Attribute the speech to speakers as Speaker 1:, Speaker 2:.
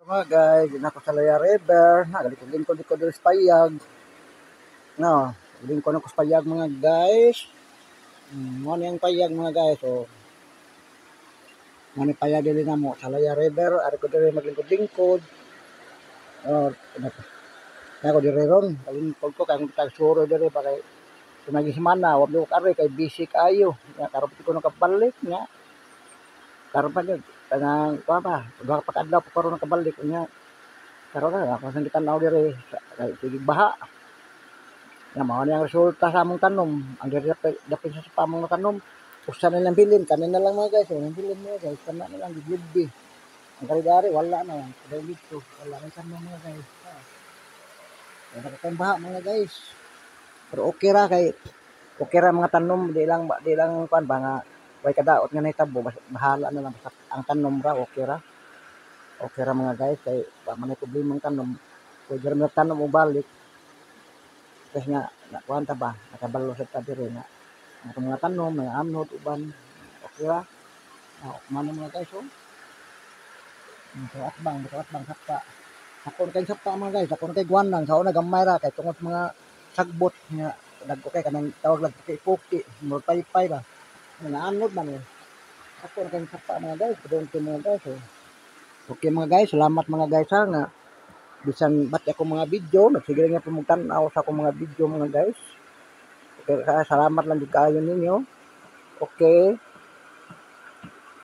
Speaker 1: Mga guys, din ako sa Laya River. Nagalikod-lingkod ko dito sa payag. No, lingkod ako sa payag mga guys. Ano yung payag mga guys. So, ano yung payag din na mo sa Laya River. Ari ko dito maglingkod-lingkod. Oh, ako dito ron. Kalingkod ko, kaya kung tagsuro dito pa kay tumagi semana. Wag ko kari kay busy kayo. Karapit ko nakabalik nga. Karoon yun. Tanang, pa. Pagka pagkadlaw pa karoon nakabalik niya. Karoon na, ako sa kita na diri. Sige baha. Nga mao ni ang resulta sa among tanom. Ang dapit sa pamong tanom. Usa na lang bilin, kanin na lang mga guys. Ang bilin mo guys, kana na lang giglubi. Ang kari-dari wala na. Kadang dito, wala na tanom mga guys. Wala ka baha mga guys. Pero okay ra kay okay ra mga tanom, di lang kuan ba nga way kadaot nga nahitabo, bahala na lang basta ang tanom ra okay ra. Okay ra mga guys kay wa man problema ang tanom. Pwede ra man tanom og balik. Kasi nga nakuha ta ba, nakabalo sa ta diri nga ang mga tanom, mga amnod, uban, okay ra. Kumano mga guys, oh. So atbang sakta. Sakon kay sakta mga guys, sakon kay guanang, sa una gamay ra kay tungod mga sagbot nga nagko kay kanang tawag lang kay puki, mo paypay ba. Mga amnod man eh. Sakon kay sakta mga guys, padung mga guys, oh. Okay mga guys, salamat mga guys ha nga bisan bat ako mga video, nagsige nga pumugtan-aw sa akong mga video mga guys. Okay, salamat lang gid kayo ninyo. Okay.